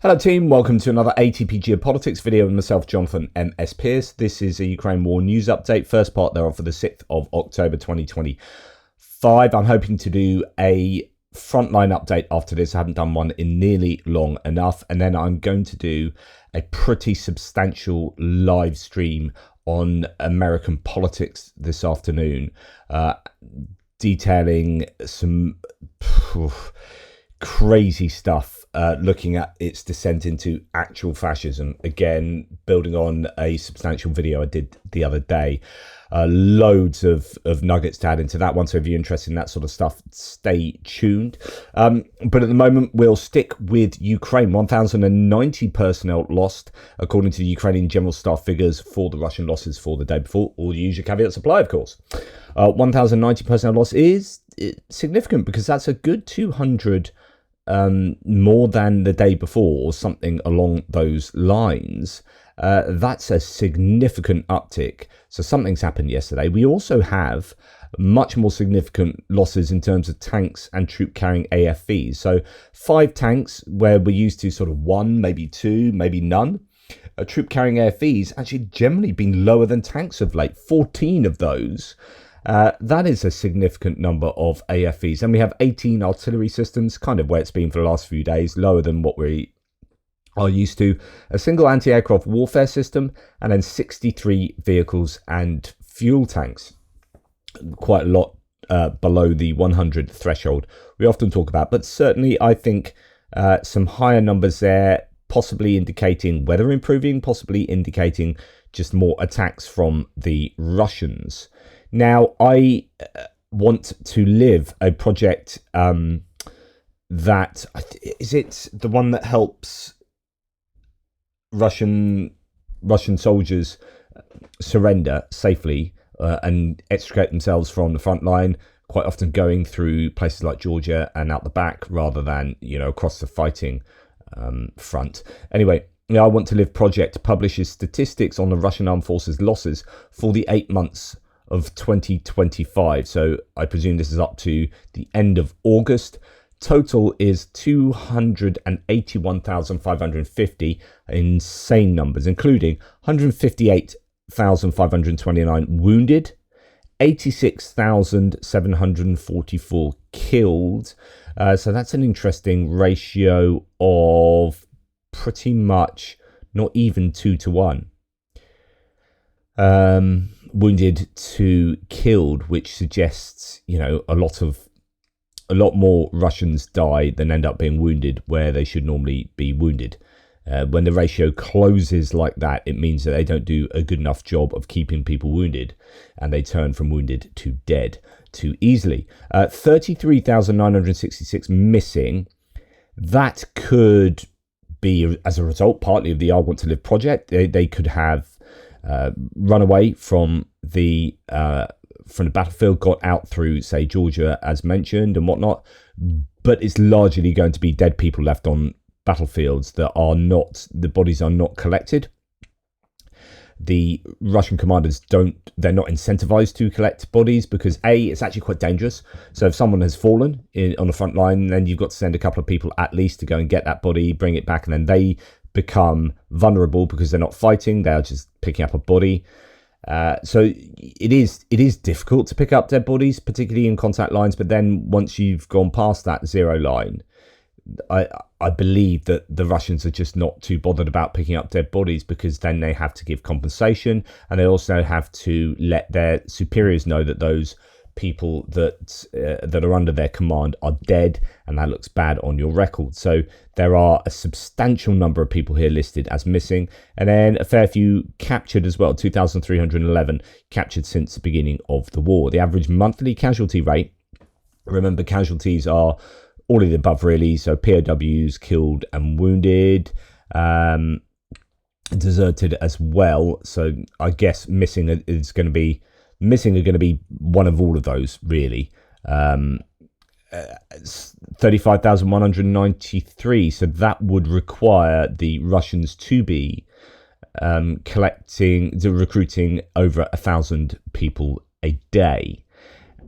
Hello team, welcome to another ATP Geopolitics video with myself, Jonathan M.S. Pearce. This is a Ukraine war news update, first part thereof for the 6th of October 2025. I'm hoping to do a frontline update after this. I haven't done one in nearly long enough. And then I'm going to do a pretty substantial live stream on American politics this afternoon, detailing some crazy stuff. Looking at its descent into actual fascism, again building on a substantial video I did the other day. Loads of nuggets to add into that one, so if you're interested in that sort of stuff, stay tuned. But at the moment we'll stick with Ukraine. 1,090 personnel lost according to the Ukrainian General Staff figures for the Russian losses for the day before. All the usual caveats apply, of course. 1,090 personnel loss is significant because that's a good 200 more than the day before, or something along those lines. That's a significant uptick. So something's happened yesterday. We also have much more significant losses in terms of tanks and troop carrying AFVs. So 5 tanks where we're used to sort of 1, maybe 2, maybe none. Troop carrying AFVs actually generally been lower than tanks of late. 14 of those. That is a significant number of AFVs. And we have 18 artillery systems, kind of where it's been for the last few days, lower than what we are used to. A single anti-aircraft warfare system, and then 63 vehicles and fuel tanks. Quite a lot below the 100 threshold we often talk about. But certainly I think some higher numbers there, possibly indicating weather improving, possibly indicating just more attacks from the Russians. Now, I want to live a project that, is it the one that helps Russian soldiers surrender safely and extricate themselves from the front line, quite often going through places like Georgia and out the back rather than, across the fighting front. Anyway, I Want to Live project publishes statistics on the Russian armed forces losses for the 8 months of 2025. So I presume this is up to the end of August. Total is 281,550, insane numbers, including 158,529 wounded, 86,744 killed. So that's an interesting ratio of pretty much not even 2 to 1. Wounded to killed, which suggests, a lot more Russians die than end up being wounded where they should normally be wounded. When the ratio closes like that, it means that they don't do a good enough job of keeping people wounded, and they turn from wounded to dead too easily. 33,966 missing. That could be as a result partly of the I Want to Live project. They could have run away from the battlefield, got out through, say, Georgia, as mentioned, and whatnot. But it's largely going to be dead people left on battlefields that are not, the bodies are not collected. The Russian commanders they're not incentivized to collect bodies because A, it's actually quite dangerous. So if someone has fallen on the front line, then you've got to send a couple of people at least to go and get that body, bring it back, and then they become vulnerable because they're not fighting, they're just picking up a body. So it is difficult to pick up dead bodies, particularly in contact lines. But then once you've gone past that zero line, I believe that the Russians are just not too bothered about picking up dead bodies, because then they have to give compensation, and they also have to let their superiors know that those people that are under their command are dead, and that looks bad on your record. So there are a substantial number of people here listed as missing, and then a fair few captured as well. 2,311 captured since the beginning of the war. The average monthly casualty rate, remember, casualties are all of the above really, so POWs, killed and wounded, deserted as well. So I guess missing are going to be one of all of those, really. 35,193. So that would require the Russians to be recruiting over 1,000 people a day.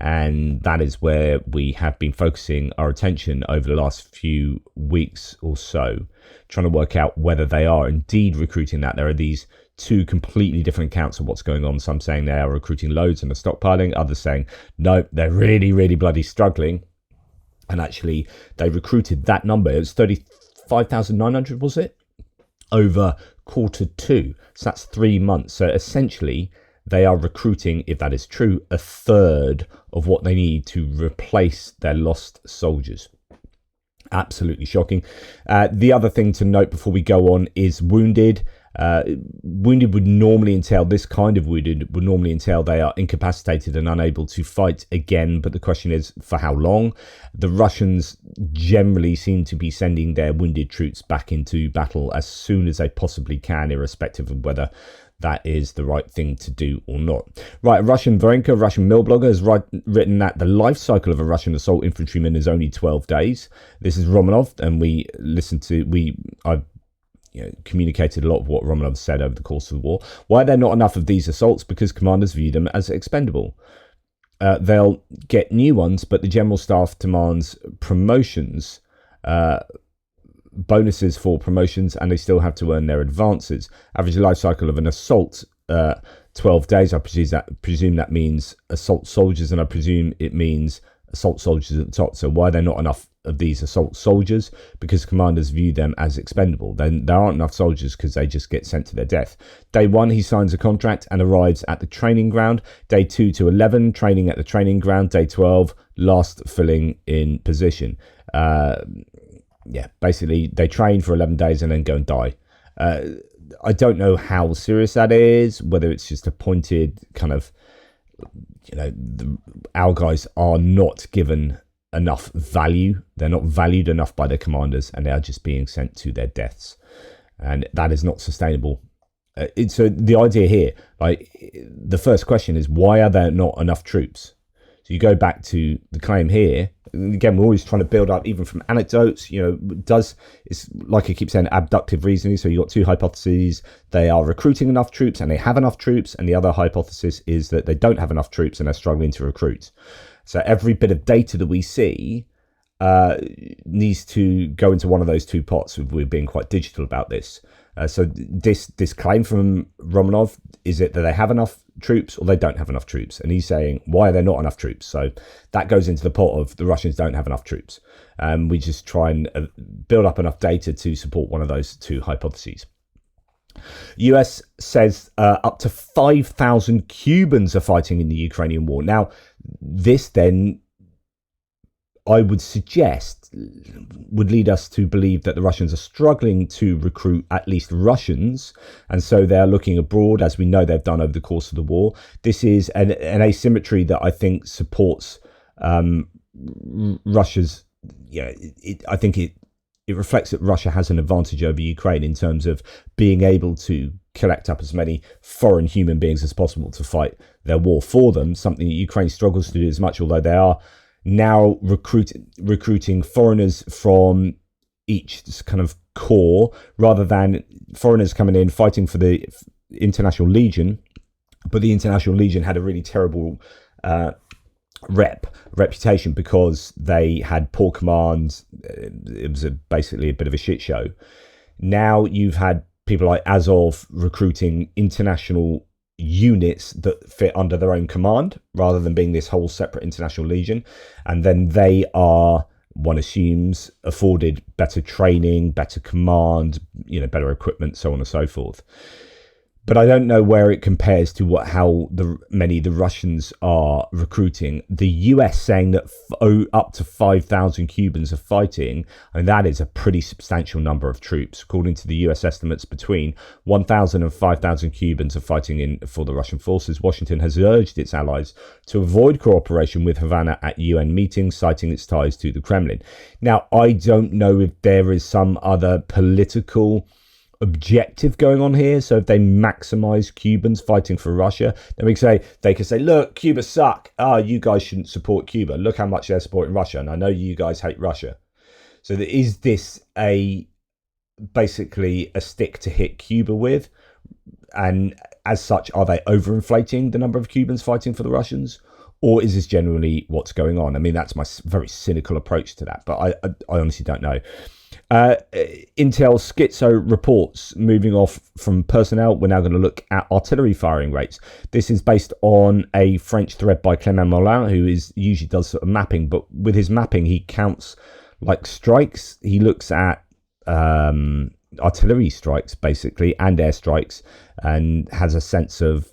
And that is where we have been focusing our attention over the last few weeks or so. trying to work out whether they are indeed recruiting that. There are these two completely different accounts of what's going on. Some saying they are recruiting loads and are stockpiling, others saying no, they're really, really bloody struggling. And actually, they recruited that number. It was 35,900, was it? Over Q2. So that's 3 months. So essentially, they are recruiting, if that is true, a third of what they need to replace their lost soldiers. Absolutely shocking. The other thing to note before we go on is wounded. Wounded would normally entail, this kind of wounded would normally entail they are incapacitated and unable to fight again, but the question is for how long. The Russians generally seem to be sending their wounded troops back into battle as soon as they possibly can, irrespective of whether that is the right thing to do or not. Right, Russian Varenka, Russian mill blogger, has written that the life cycle of a Russian assault infantryman is only 12 days. This is Romanov, and I've communicated a lot of what Romanov said over the course of the war. Why are there not enough of these assaults? Because commanders view them as expendable. They'll get new ones, but the general staff demands promotions, bonuses for promotions, and they still have to earn their advances. Average life cycle of an assault, 12 days. I presume that means assault soldiers, and I presume it means assault soldiers at the top. So why are there not enough of these assault soldiers? Because commanders view them as expendable. Then there aren't enough soldiers because they just get sent to their death. Day 1, he signs a contract and arrives at the training ground. Day 2 to 11, training at the training ground. Day 12, last filling in position. Basically they train for 11 days and then go and die. I don't know how serious that is, whether it's just a pointed kind of, our guys are not given enough value. They're not valued enough by their commanders, and they are just being sent to their deaths. And that is not sustainable. So the idea here, the first question is, why are there not enough troops? So you go back to the claim here. Again, we're always trying to build up, even from anecdotes. It's like I keep saying, abductive reasoning. So you've got two hypotheses. They are recruiting enough troops and they have enough troops. And the other hypothesis is that they don't have enough troops and they're struggling to recruit. So every bit of data that we see needs to go into one of those two pots. We're being quite digital about this. So this claim from Romanov, is it that they have enough troops or they don't have enough troops? And he's saying, why are there not enough troops? So that goes into the pot of the Russians don't have enough troops. We just try and build up enough data to support one of those two hypotheses. US says up to 5,000 Cubans are fighting in the Ukrainian war. Now, this then, I would suggest, would lead us to believe that the Russians are struggling to recruit at least Russians, and so they're looking abroad, as we know they've done over the course of the war. This is an asymmetry that I think supports Russia's. I think it reflects that Russia has an advantage over Ukraine in terms of being able to collect up as many foreign human beings as possible to fight their war for them, something that Ukraine struggles to do as much, although they are now recruiting foreigners from each kind of corps, rather than foreigners coming in fighting for the International Legion. But the International Legion had a really terrible reputation because they had poor command. It was basically a bit of a shit show. Now you've had people like Azov recruiting international units that fit under their own command, rather than being this whole separate International Legion. And then they are, one assumes, afforded better training, better command, better equipment, so on and so forth. But I don't know where it compares to how many the Russians are recruiting. The US saying that up to 5,000 Cubans are fighting, and that is a pretty substantial number of troops. According to the US estimates, between 1,000 and 5,000 Cubans are fighting for the Russian forces. Washington has urged its allies to avoid cooperation with Havana at UN meetings, citing its ties to the Kremlin. Now, I don't know if there is some other political objective going on here. So if they maximize Cubans fighting for Russia, then they can say, look, Cuba suck. You guys shouldn't support Cuba. Look how much they're supporting Russia, and I know you guys hate Russia. So is this basically a stick to hit Cuba with? And as such, are they overinflating the number of Cubans fighting for the Russians? Or is this generally what's going on? I mean, that's my very cynical approach to that, but I honestly don't know. Intel Schizo reports, moving off from personnel, we're now going to look at artillery firing rates. This is based on a French thread by Clément Mollin, who usually does sort of mapping, but with his mapping, he counts like strikes. He looks at artillery strikes, basically, and airstrikes, and has a sense of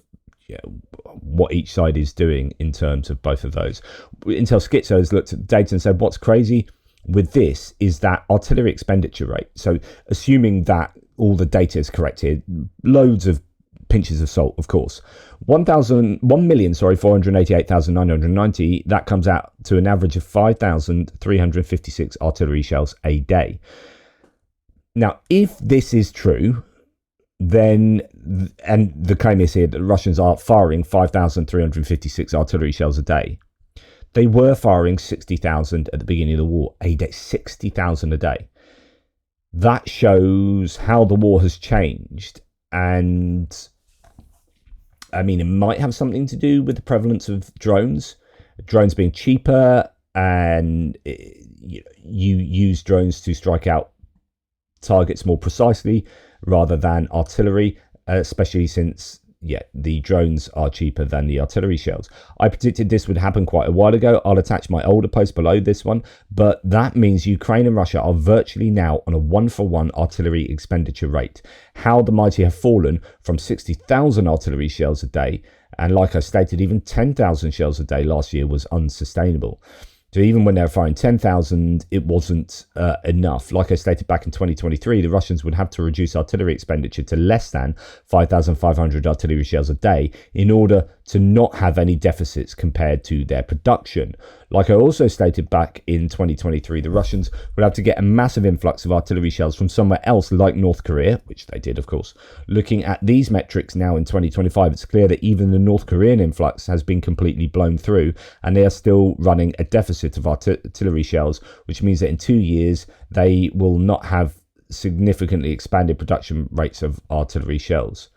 what each side is doing in terms of both of those. Intel Schizo has looked at the data and said, what's crazy with this is that artillery expenditure rate. So assuming that all the data is correct here, loads of pinches of salt, of course. 488,990, that comes out to an average of 5,356 artillery shells a day. Now, if this is true, then, and the claim is here that the Russians are firing 5,356 artillery shells a day. They were firing 60,000 at the beginning of the war a day, 60,000 a day. That shows how the war has changed. And I mean, it might have something to do with the prevalence of drones being cheaper, and you use drones to strike out targets more precisely rather than artillery, especially since the drones are cheaper than the artillery shells. I predicted this would happen quite a while ago. I'll attach my older post below this one, but that means Ukraine and Russia are virtually now on a 1-for-1 artillery expenditure rate. How the mighty have fallen from 60,000 artillery shells a day, and like I stated, even 10,000 shells a day last year was unsustainable. So even when they were firing 10,000, it wasn't enough. Like I stated back in 2023, the Russians would have to reduce artillery expenditure to less than 5,500 artillery shells a day in order to not have any deficits compared to their production. Like I also stated back in 2023, the Russians would have to get a massive influx of artillery shells from somewhere else like North Korea, which they did, of course. Looking at these metrics now in 2025, it's clear that even the North Korean influx has been completely blown through, and they are still running a deficit of artillery shells, which means that in 2 years they will not have significantly expanded production rates of artillery shells.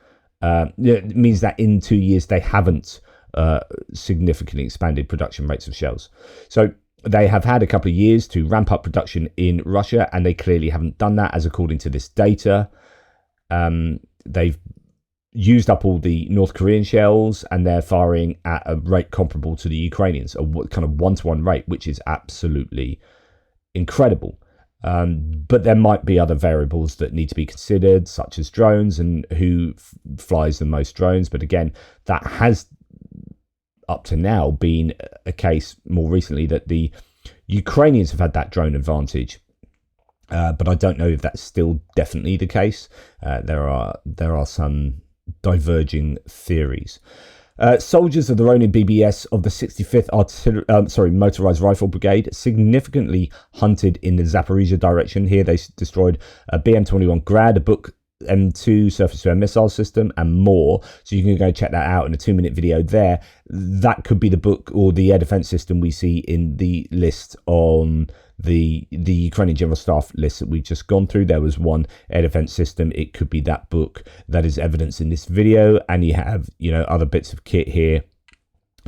It means that in 2 years they haven't significantly expanded production rates of shells. So they have had a couple of years to ramp up production in Russia, and they clearly haven't done that, as according to this data. They've used up all the North Korean shells, and they're firing at a rate comparable to the Ukrainians, a kind of 1-to-1 rate, which is absolutely incredible. But there might be other variables that need to be considered, such as drones and who flies the most drones. But again, that has up to now been a case more recently that the Ukrainians have had that drone advantage. But I don't know if that's still definitely the case. There are some diverging theories. Soldiers of the Ronin BBS of the 65th Motorized Rifle Brigade significantly hunted in the Zaporizhia direction. Here they destroyed a BM-21 Grad, a Buk M2 surface-to-air missile system, and more. So you can go check that out in a 2-minute video there. That could be the Buk or the air defense system we see in the list on the Ukrainian General Staff list that we've just gone through. There was one air defense system. It could be that Buk that is evidenced in this video, and you have other bits of kit here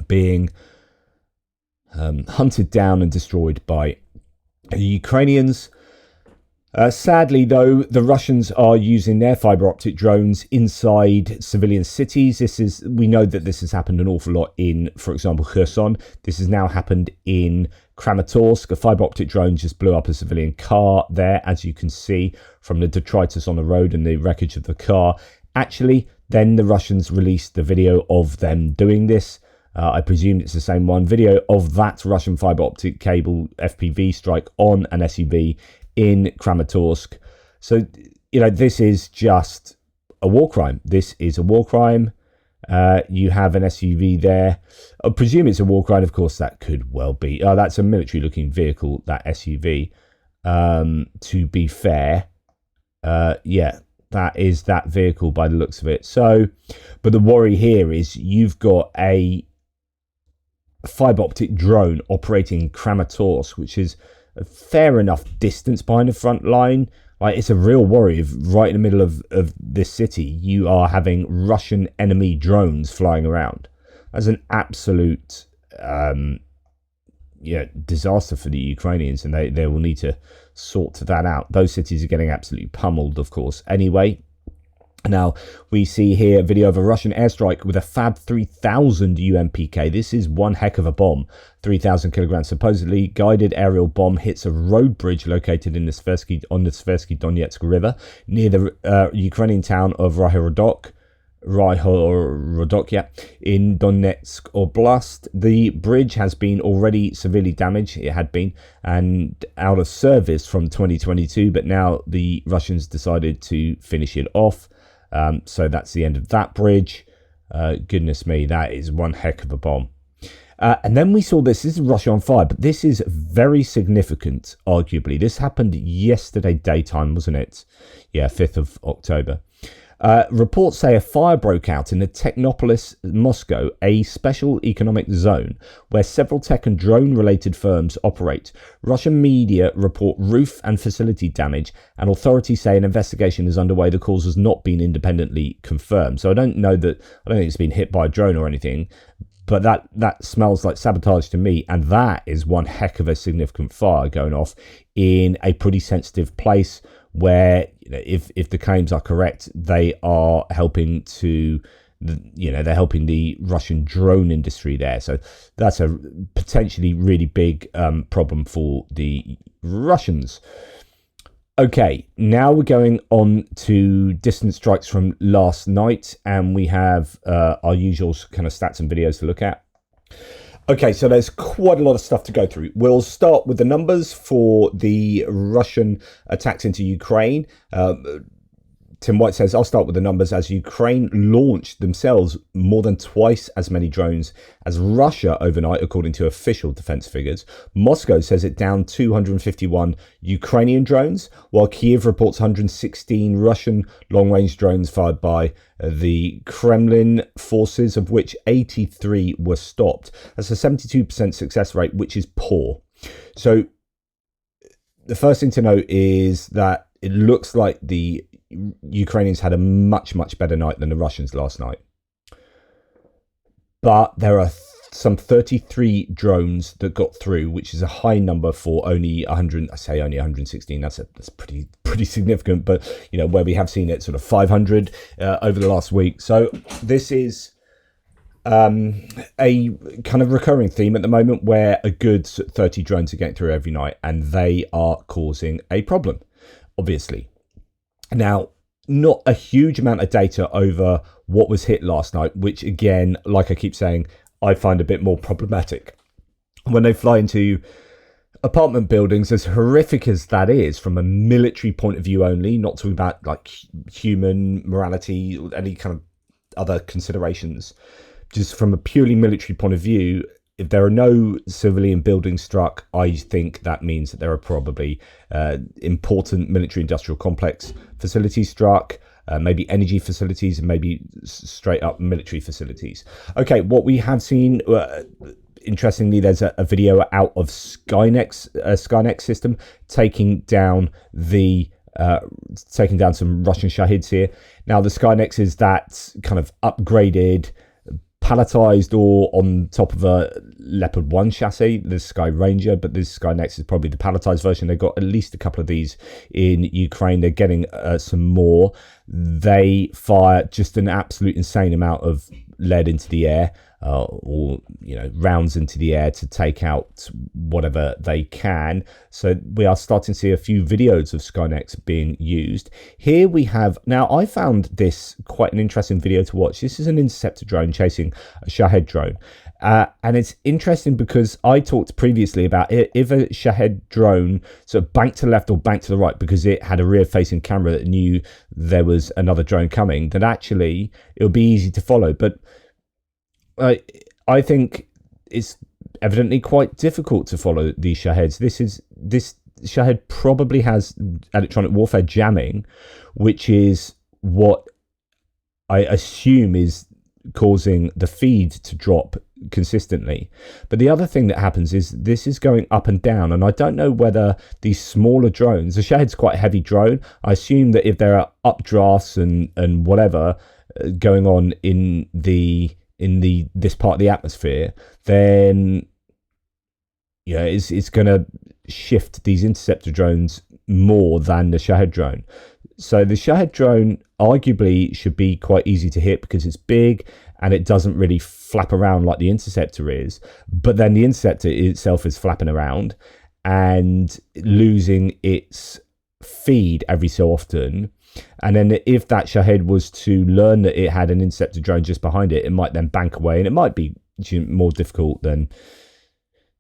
being hunted down and destroyed by the Ukrainians. Sadly, though, the Russians are using their fiber optic drones inside civilian cities. We know that this has happened an awful lot in, for example, Kherson. This has now happened in Kramatorsk. A fiber optic drone just blew up a civilian car there, as you can see from the detritus on the road and the wreckage of the car. Actually, then the Russians released the video of them doing this. I presume it's the same one. Video of that Russian fiber optic cable FPV strike on an SUV in Kramatorsk. So, this is just a war crime. This is a war crime. You have an SUV there. I presume it's a war crime. Of course, that could well be. Oh, that's a military-looking vehicle, that SUV. To be fair, that is that vehicle by the looks of it. So, but the worry here is you've got a fiber optic drone operating in Kramatorsk, which is a fair enough distance behind the front line. Like, it's a real worry if right in the middle of this city you are having Russian enemy drones flying around. That's an absolute disaster for the Ukrainians, and they will need to sort that out. Those cities are getting absolutely pummeled, of course. Anyway, now we see here a video of a Russian airstrike with a Fab 3000 UMPK. This is one heck of a bomb. 3,000 kilograms. Supposedly guided aerial bomb hits a road bridge located in the Tversky Donetsk River near the Ukrainian town of Ryhorodok, in Donetsk Oblast. The bridge has been already severely damaged. It had been, and out of service from 2022, but now the Russians decided to finish it off. So that's the end of that bridge. Goodness me, that is one heck of a bomb. And then we saw this is Russia on fire, but this is very significant, arguably. This happened yesterday daytime, wasn't it? Yeah, 5th of October. Reports say a fire broke out in the Technopolis, Moscow, a special economic zone where several tech and drone-related firms operate. Russian media report roof and facility damage, and authorities say an investigation is underway. The cause has not been independently confirmed. So I don't think it's been hit by a drone or anything, but that smells like sabotage to me, and that is one heck of a significant fire going off in a pretty sensitive place where, if the claims are correct, they are helping they're helping the Russian drone industry there. So that's a potentially really big problem for the Russians. Okay, now we're going on to distant strikes from last night, and we have our usual kind of stats and videos to look at. Okay, so there's quite a lot of stuff to go through. We'll start with the numbers for the Russian attacks into Ukraine. Tim White says, I'll start with the numbers, as Ukraine launched themselves more than twice as many drones as Russia overnight, according to official defense figures. Moscow says it downed 251 Ukrainian drones, while Kiev reports 116 Russian long-range drones fired by the Kremlin forces, of which 83 were stopped. That's a 72% success rate, which is poor. So the first thing to note is that it looks like the Ukrainians had a much better night than the Russians last night. But there are some 33 drones that got through, which is a high number for only 100. I say only 116. That's pretty significant. But where we have seen it sort of 500 over the last week. So this is a kind of recurring theme at the moment, where a good 30 drones are getting through every night, and they are causing a problem, obviously. Now, not a huge amount of data over what was hit last night, which again, like I keep saying, I find a bit more problematic. When they fly into apartment buildings, as horrific as that is from a military point of view only, not talking about like human morality or any kind of other considerations, just from a purely military point of view, if there are no civilian buildings struck, I think that means that there are probably important military industrial complex facilities struck, maybe energy facilities, and maybe straight up military facilities. Okay, what we have seen, interestingly, there's a video out of Skynet's system taking down some Russian Shahids here. Now, the Skynex is that kind of upgraded, palletized, or on top of a Leopard 1 chassis, the Sky Ranger, but this Skynex is probably the palletized version. They've got at least a couple of these in Ukraine. They're getting some more. They fire just an absolute insane amount of lead into the air, or rounds into the air to take out whatever they can. So we are starting to see a few videos of Skynex being used. Here we have, now I found this quite an interesting video to watch. This is an interceptor drone chasing a Shahed drone. And it's interesting because I talked previously about if a Shahed drone sort of banked to the left or banked to the right because it had a rear-facing camera that knew there was another drone coming, then actually it would be easy to follow. But I think it's evidently quite difficult to follow these Shaheds. This Shahed probably has electronic warfare jamming, which is what I assume is causing the feed to drop consistently. But the other thing that happens is this is going up and down, and I don't know whether these smaller drones, the Shahed's quite a heavy drone. I assume that if there are updrafts and whatever going on in this part of the atmosphere, then it's going to shift these interceptor drones more than the Shahed drone. So the Shahed drone arguably should be quite easy to hit because it's big and it doesn't really flap around like the interceptor is. But then the interceptor itself is flapping around and losing its feed every so often. And then if that Shahed was to learn that it had an interceptor drone just behind it, it might then bank away, and it might be more difficult than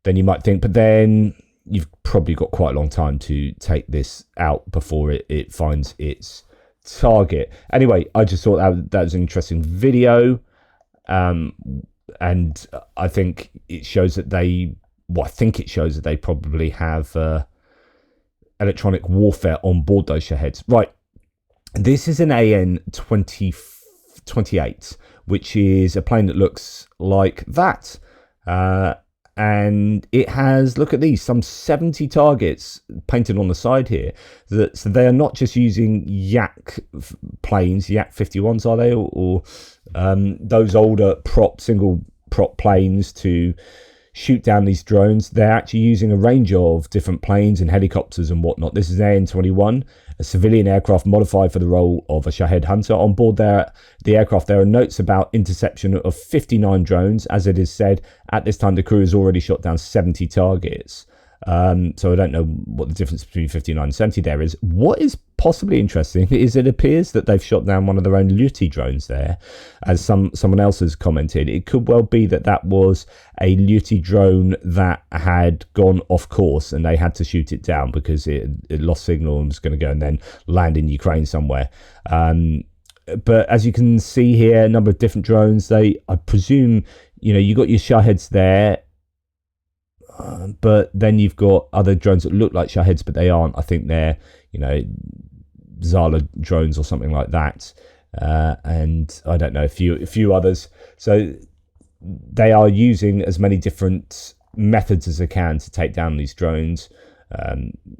you might think. But then you've probably got quite a long time to take this out before it finds its target. Anyway, I just thought that was an interesting video. And I think it shows that they probably have electronic warfare on board those Shaheds. Right. This is an AN-28, which is a plane that looks like that. And it has, look at these, some 70 targets painted on the side here. So they are not just using Yak planes, Yak 51s, are they? Or those older single prop planes to shoot down these drones. They're actually using a range of different planes and helicopters and whatnot. This is AN-21, a civilian aircraft modified for the role of a Shahed hunter. On board the aircraft, there are notes about interception of 59 drones. As it is said, at this time, the crew has already shot down 70 targets. So I don't know what the difference between 59 and 70 there is. What is possibly interesting is it appears that they've shot down one of their own Luti drones there, as someone else has commented. It could well be that was a Luti drone that had gone off course and they had to shoot it down because it lost signal and was going to go and then land in Ukraine somewhere. But as you can see here, a number of different drones. I presume, you got your Shaheds there. But then you've got other drones that look like Shaheds, but they aren't. I think they're, Zala drones or something like that. And I don't know, a few others. So they are using as many different methods as they can to take down these drones.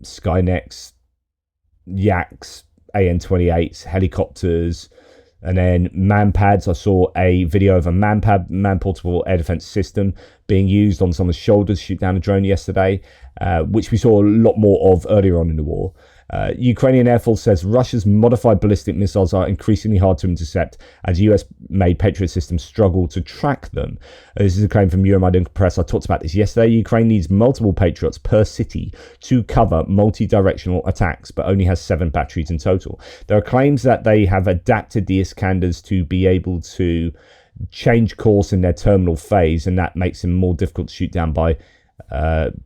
Skynets, Yaks, AN-28s, helicopters, and then man-pads. I saw a video of a man-pad, man-portable air defense system, being used on someone's shoulders to shoot down a drone yesterday, which we saw a lot more of earlier on in the war. Ukrainian Air Force says Russia's modified ballistic missiles are increasingly hard to intercept as US-made Patriot systems struggle to track them. This is a claim from Euromaidan Press. I talked about this yesterday. Ukraine needs multiple Patriots per city to cover multi-directional attacks, but only has 7 batteries in total. There are claims that they have adapted the Iskanders to be able to change course in their terminal phase, and that makes them more difficult to shoot down by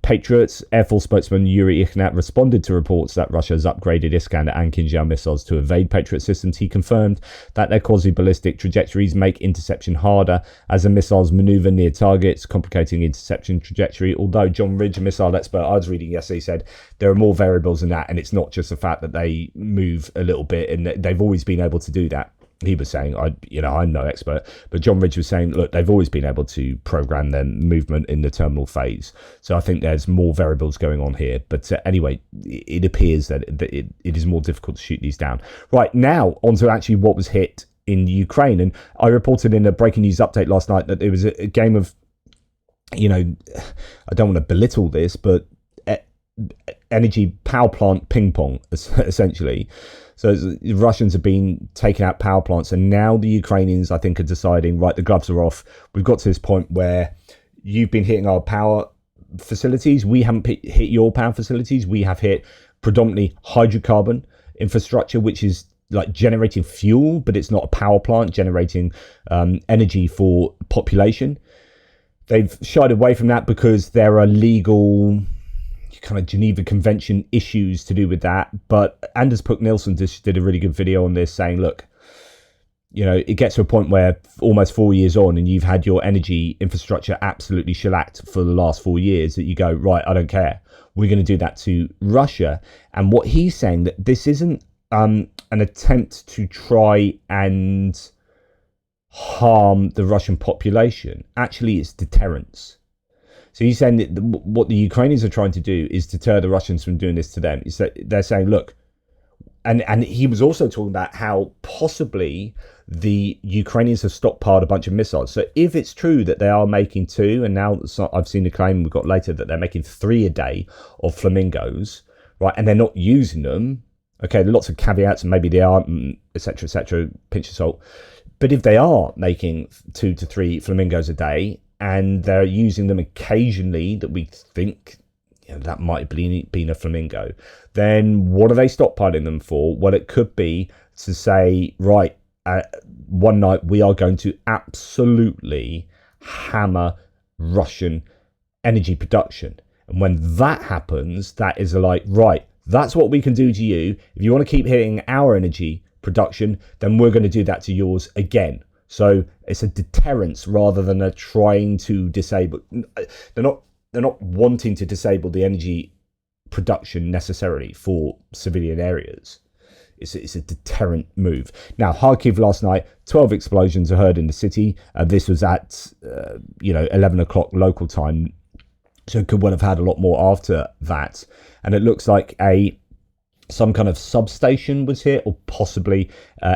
Patriots. Air Force spokesman Yuri Ignat responded to reports that Russia has upgraded Iskander and Kinjal missiles to evade Patriot systems. He confirmed that their quasi-ballistic trajectories make interception harder as the missiles maneuver near targets, complicating interception trajectory. Although John Ridge, a missile expert I was reading yesterday, said there are more variables than that, and it's not just the fact that they move a little bit, and they've always been able to do that. He was saying, I'm no expert, but John Ridge was saying, look, they've always been able to program their movement in the terminal phase. So I think there's more variables going on here. But anyway, it appears that it is more difficult to shoot these down. Right, now on to actually what was hit in Ukraine. And I reported in a breaking news update last night that there was a game of, I don't want to belittle this, but energy power plant ping pong, essentially. So the Russians have been taking out power plants, and now the Ukrainians, I think, are deciding, right, the gloves are off. We've got to this point where you've been hitting our power facilities. We haven't hit your power facilities. We have hit predominantly hydrocarbon infrastructure, which is like generating fuel, but it's not a power plant generating energy for population. They've shied away from that because there are legal kind of Geneva Convention issues to do with that. But Anders Puck Nielsen just did a really good video on this saying, look, it gets to a point where almost 4 years on and you've had your energy infrastructure absolutely shellacked for the last 4 years that you go, right, I don't care. We're going to do that to Russia. And what he's saying, that this isn't an attempt to try and harm the Russian population. Actually, it's deterrence. So he's saying that what the Ukrainians are trying to do is deter the Russians from doing this to them. They're saying, look, and he was also talking about how possibly the Ukrainians have stockpiled a bunch of missiles. So if it's true that they are making 2, and now I've seen the claim we've got later that they're making 3 a day of flamingos, right, and they're not using them, okay, lots of caveats, and maybe they aren't, etc., pinch of salt. But if they are making 2 to 3 flamingos a day, and they're using them occasionally, that we think, you know, that might have been a flamingo, then what are they stockpiling them for? Well, it could be to say, right, one night we are going to absolutely hammer Russian energy production. And when that happens, that is like, right, that's what we can do to you. If you want to keep hitting our energy production, then we're going to do that to yours again. So it's a deterrence rather than a trying to disable. They're not wanting to disable the energy production necessarily for civilian areas. It's a deterrent move. Now, Kharkiv last night, 12 explosions are heard in the city. This was at 11 o'clock local time, so it could well have had a lot more after that. And it looks like some kind of substation was hit, or possibly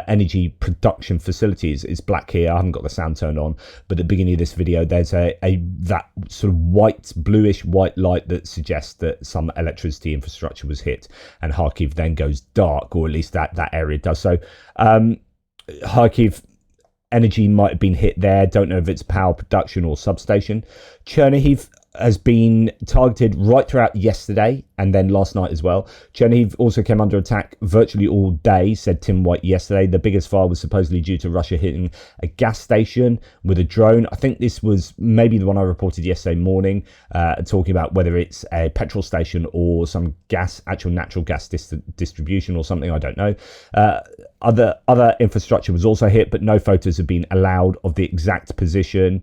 energy production facilities. It's black here. I haven't got the sound turned on, but at the beginning of this video, there's that sort of bluish white light that suggests that some electricity infrastructure was hit, and Kharkiv then goes dark, or at least that area does. So Kharkiv energy might have been hit there. Don't know if it's power production or substation. Chernihiv has been targeted right throughout yesterday and then last night as well. Chernihiv also came under attack virtually all day, said Tim White yesterday. The biggest fire was supposedly due to Russia hitting a gas station with a drone. I think this was maybe the one I reported yesterday morning, talking about whether it's a petrol station or some actual natural gas distribution or something, I don't know. Other infrastructure was also hit, but no photos have been allowed of the exact position.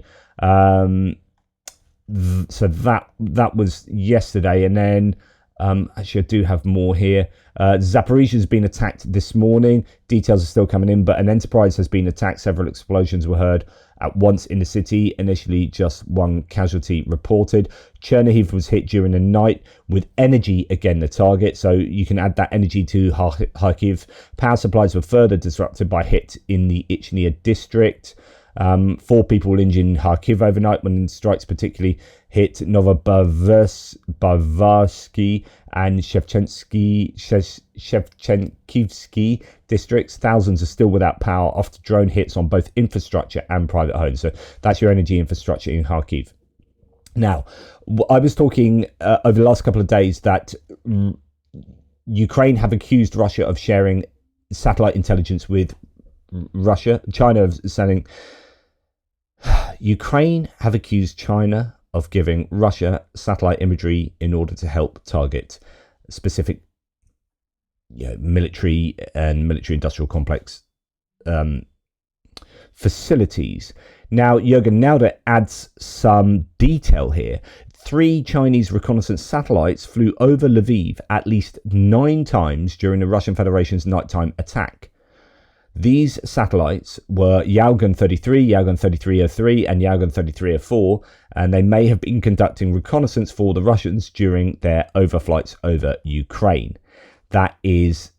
So that was yesterday, and then actually I do have more here. Zaporizhzhia has been attacked this morning. Details are still coming in, but an enterprise has been attacked. Several explosions were heard at once in the city. Initially, just one casualty reported. Chernihiv was hit during the night, with energy again the target, so you can add that energy to Kharkiv. Power supplies were further disrupted by hit in the Ichnia district. 4 people injured in Kharkiv overnight when strikes particularly hit Novobavarsky and Shevchenkivsky districts. Thousands are still without power after drone hits on both infrastructure and private homes. So that's your energy infrastructure in Kharkiv. Now, I was talking over the last couple of days that Ukraine have accused Russia of sharing satellite intelligence with Russia. China is saying Ukraine have accused China of giving Russia satellite imagery in order to help target specific military and military industrial complex facilities. Now, Jürgen Nauder adds some detail here. 3 Chinese reconnaissance satellites flew over Lviv at least 9 times during the Russian Federation's nighttime attack. These satellites were Yaogan 33, Yaogan 3303 and Yaogan 3304, and they may have been conducting reconnaissance for the Russians during their overflights over Ukraine. That is,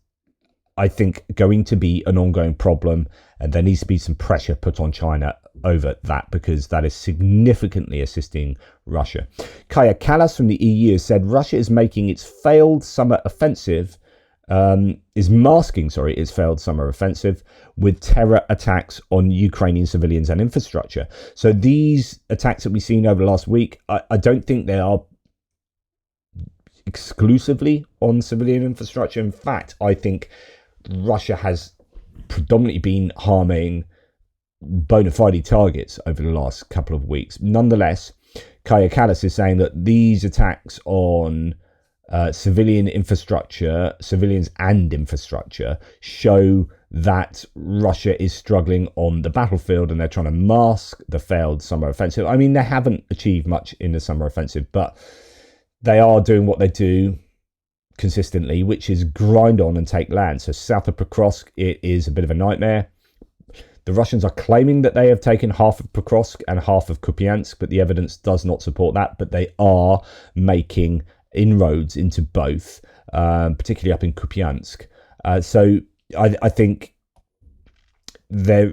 I think, going to be an ongoing problem, and there needs to be some pressure put on China over that, because that is significantly assisting Russia. Kaja Kallas from the EU has said Russia is making its failed summer offensive masking its failed summer offensive with terror attacks on Ukrainian civilians and infrastructure. So these attacks that we've seen over the last week, I don't think they are exclusively on civilian infrastructure. In fact, I think Russia has predominantly been harming bona fide targets over the last couple of weeks. Nonetheless, Kaja Kallas is saying that these attacks on civilian infrastructure, civilians and infrastructure, show that Russia is struggling on the battlefield, and they're trying to mask the failed summer offensive. I mean, they haven't achieved much in the summer offensive, but they are doing what they do consistently, which is grind on and take land. So south of Pokrovsk, it is a bit of a nightmare. The Russians are claiming that they have taken half of Pokrovsk and half of Kupiansk, but the evidence does not support that. But they are making inroads into both, particularly up in Kupiansk. So I think there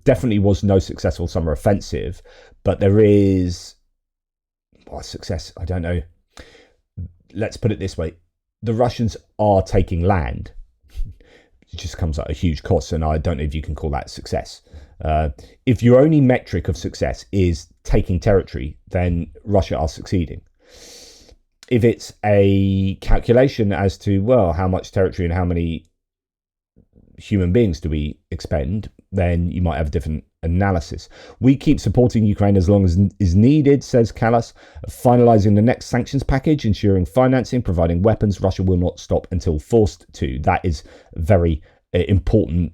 definitely was no successful summer offensive, but there is success. I don't know. Let's put it this way: the Russians are taking land. It just comes at a huge cost, and I don't know if you can call that success. If your only metric of success is taking territory, then Russia are succeeding. If it's a calculation as to, well, how much territory and how many human beings do we expend, then you might have a different analysis. We keep supporting Ukraine as long as is needed, says Callas, finalizing the next sanctions package, ensuring financing, providing weapons. Russia will not stop until forced to. That is a very important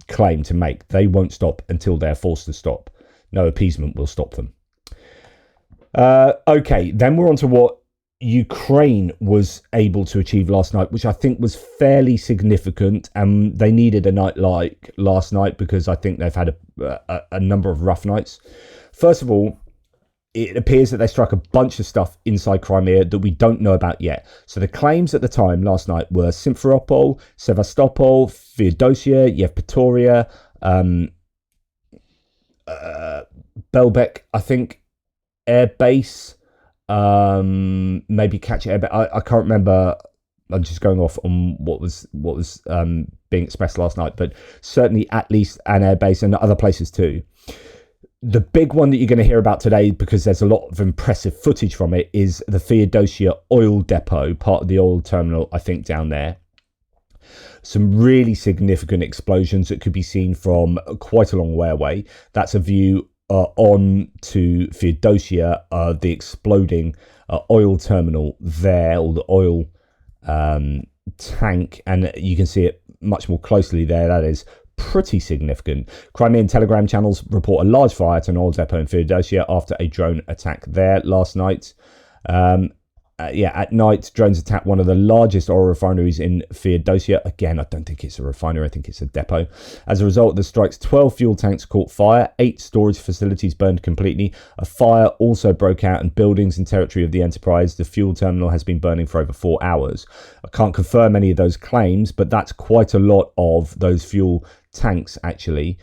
claim to make. They won't stop until they're forced to stop. No appeasement will stop them. Okay, then we're on to what Ukraine was able to achieve last night, which I think was fairly significant, and they needed a night like last night because I think they've had a number of rough nights. First of all, it appears that they struck a bunch of stuff inside Crimea that we don't know about yet. So the claims at the time last night were Simferopol, Sevastopol, Feodosia, Yevpatoria, Belbek, I think, air base. Maybe catch it, but I can't remember. I'm just going off on what was being expressed last night, but certainly at least an airbase and other places too. The big one that you're going to hear about today, because there's a lot of impressive footage from it, is the Feodosia oil depot, part of the oil terminal, I think, down there. Some really significant explosions that could be seen from quite a long way away. That's a view on to Feodosia, the exploding oil terminal there, or the oil tank, and you can see it much more closely there. That is pretty significant. Crimean Telegram channels report a large fire to an oil depot in Feodosia after a drone attack there last night. At night, drones attacked one of the largest oil refineries in Feodosia. Again, I don't think it's a refinery, I think it's a depot. As a result of the strikes, 12 fuel tanks caught fire, 8 storage facilities burned completely. A fire also broke out in buildings and territory of the enterprise. The fuel terminal has been burning for over 4 hours. I can't confirm any of those claims, but that's quite a lot of those fuel tanks, actually.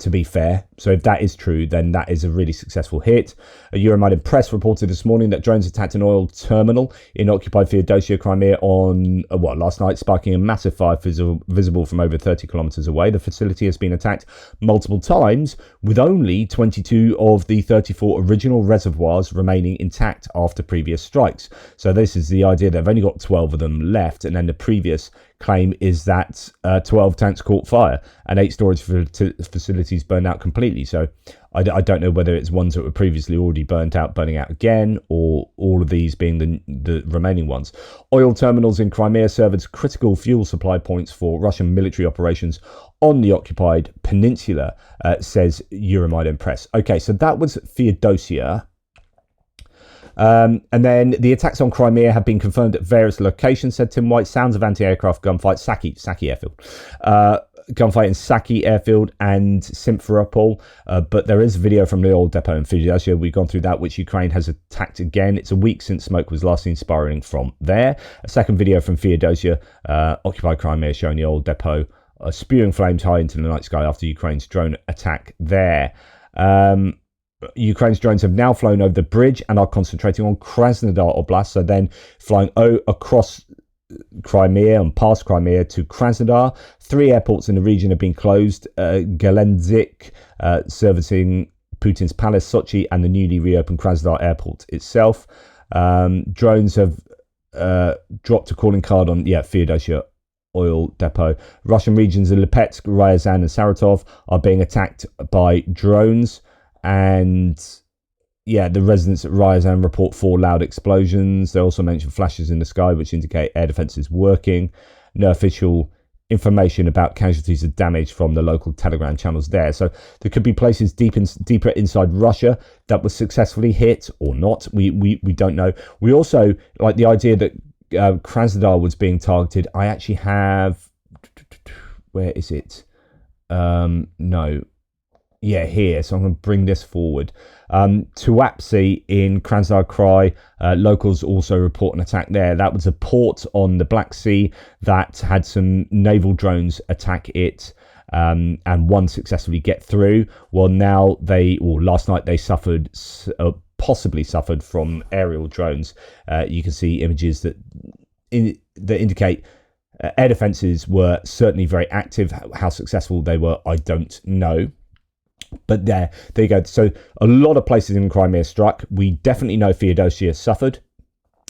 To be fair. So if that is true, then that is a really successful hit. A Euromaidan Press reported this morning that drones attacked an oil terminal in occupied Feodosia, Crimea last night, sparking a massive fire visible from over 30 kilometers away. The facility has been attacked multiple times, with only 22 of the 34 original reservoirs remaining intact after previous strikes. So this is the idea. They've only got 12 of them left, and then the previous claim is that 12 tanks caught fire and 8 storage facilities burned out completely. So I don't know whether it's ones that were previously already burning out again, or all of these being the remaining ones. Oil terminals in Crimea serve as critical fuel supply points for Russian military operations on the occupied peninsula, says Euromaidan Press. Okay, so that was Feodosia. And then the attacks on Crimea have been confirmed at various locations, said Tim White. Sounds of anti-aircraft gunfight, Saki airfield. Gunfight in Saki airfield and Simferopol, but there is a video from the oil depot in Feodosia. We've gone through that, which Ukraine has attacked again. It's a week since smoke was last seen spiraling from there. A second video from Feodosia, occupied Crimea, showing the oil depot spewing flames high into the night sky after Ukraine's drone attack there. Ukraine's drones have now flown over the bridge and are concentrating on Krasnodar Oblast, so then flying across Crimea and past Crimea to Krasnodar. 3 airports in the region have been closed. Gelendzhik, servicing Putin's palace, Sochi, and the newly reopened Krasnodar airport itself. Drones have dropped a calling card on Feodosia oil depot. Russian regions of Lipetsk, Ryazan, and Saratov are being attacked by drones. And the residents at Ryazan report 4 loud explosions. They also mention flashes in the sky, which indicate air defense is working. No official information about casualties or damage from the local Telegram channels there. So there could be places deeper inside Russia that was successfully hit or not. We don't know. We also like the idea that Krasnodar was being targeted. I actually have... Where is it? No. yeah, here. So I'm going to bring this forward. Tuapse in Krasnodar Krai, locals also report an attack there. That was a port on the Black Sea that had some naval drones attack it, and one successfully get through. Well, now last night they suffered, possibly suffered from aerial drones. You can see images that indicate air defenses were certainly very active. How successful they were, I don't know. But there you go. So a lot of places in Crimea struck. We definitely know Feodosia suffered,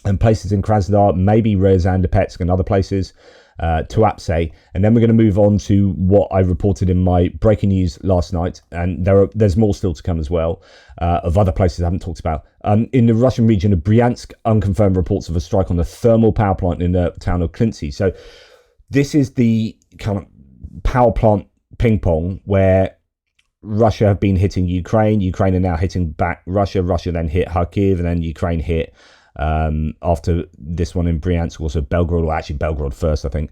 and places in Krasnodar, maybe Ryazan-Depetsk and other places, Tuapse. And then we're going to move on to what I reported in my breaking news last night, and there's more still to come as well, of other places I haven't talked about. In the Russian region of Bryansk, unconfirmed reports of a strike on the thermal power plant in the town of Klintsy. So this is the kind of power plant ping pong where Russia have been hitting Ukraine. Ukraine are now hitting back Russia. Russia then hit Kharkiv, and then Ukraine hit after this one in Bryansk, also Belgorod, or actually Belgorod first, I think.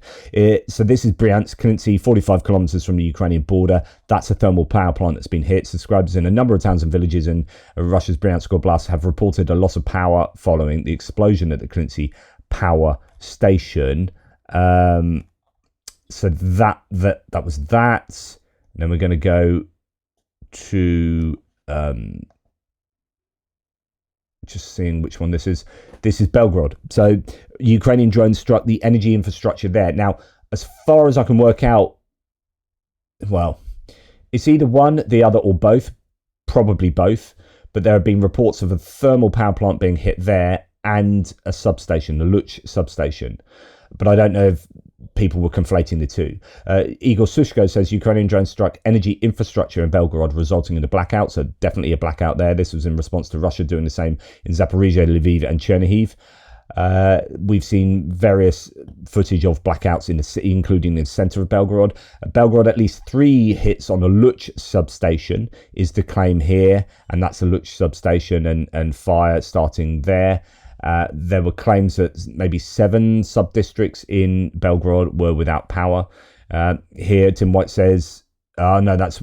So this is Bryansk, Klintsy, 45 kilometers from the Ukrainian border. That's a thermal power plant that's been hit. Subscribers in a number of towns and villages in Russia's Bryansk Oblast have reported a loss of power following the explosion at the Klintsy power station. So that was that. And then we're going to go to just seeing which one this is. This is Belgorod. So Ukrainian drones struck the energy infrastructure there. Now, as far as I can work out, well, it's either one, the other, or both. Probably both. But there have been reports of a thermal power plant being hit there and a substation, the Luch substation. But I don't know if people were conflating the two. Igor Sushko says Ukrainian drones struck energy infrastructure in Belgorod, resulting in a blackout. So definitely a blackout there. This was in response to Russia doing the same in Zaporizhia, Lviv and Chernihiv. We've seen various footage of blackouts in the city, including in the center of Belgorod. Belgorod, at least 3 hits on the Luch substation is the claim here. And that's the Luch substation and fire starting there. There were claims that maybe 7 sub-districts in Belgorod were without power. Here, Tim White says, no, that's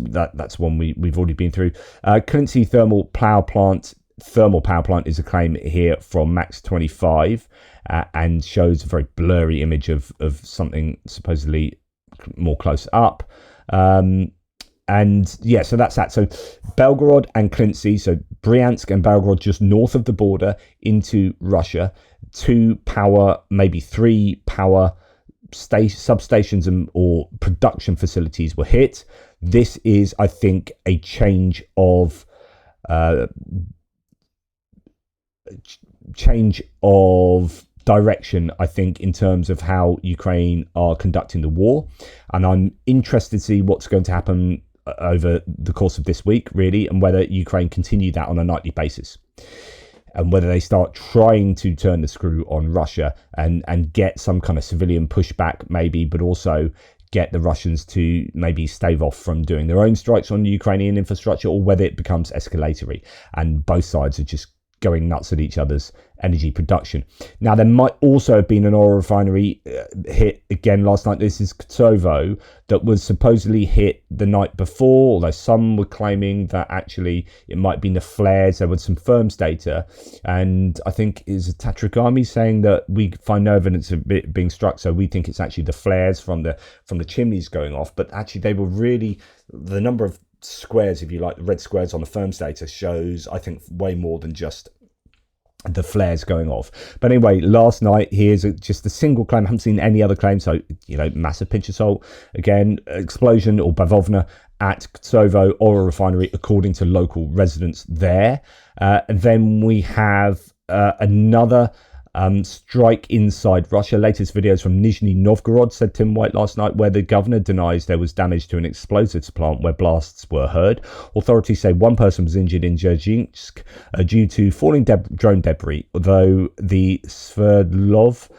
one we've already been through. Klintsy thermal power plant is a claim here from Max 25 and shows a very blurry image of something supposedly more close up. And yeah, so that's that. So Belgorod and Klintsy, so Bryansk and Belgorod just north of the border into Russia. 2 power, maybe 3 power substations or production facilities were hit. This is, I think, a change of direction, I think, in terms of how Ukraine are conducting the war. And I'm interested to see what's going to happen over the course of this week, really, and whether Ukraine continue that on a nightly basis, and whether they start trying to turn the screw on Russia and get some kind of civilian pushback, maybe, but also get the Russians to maybe stave off from doing their own strikes on Ukrainian infrastructure, or whether it becomes escalatory and both sides are just going nuts at each other's energy production. Now, there might also have been an oil refinery hit again last night. This is Kosovo, that was supposedly hit the night before, although some were claiming that actually it might be the flares. There was some firms data, and I think is Tatragami saying that we find no evidence of it being struck, so we think it's actually the flares from the chimneys going off. But actually they were really, the number of squares, if you like, the red squares on the firms data shows, I think, way more than just the flares going off. But anyway, last night, here's just a single claim. I haven't seen any other claims, so, massive pinch of salt. Again, explosion or bavovna at Kosovo oil refinery, according to local residents there. And then we have another strike inside Russia. Latest videos from Nizhny Novgorod, said Tim White last night, where the governor denies there was damage to an explosives plant where blasts were heard. Authorities say one person was injured in Dzerzhinsk due to falling drone debris, although the Sverdlov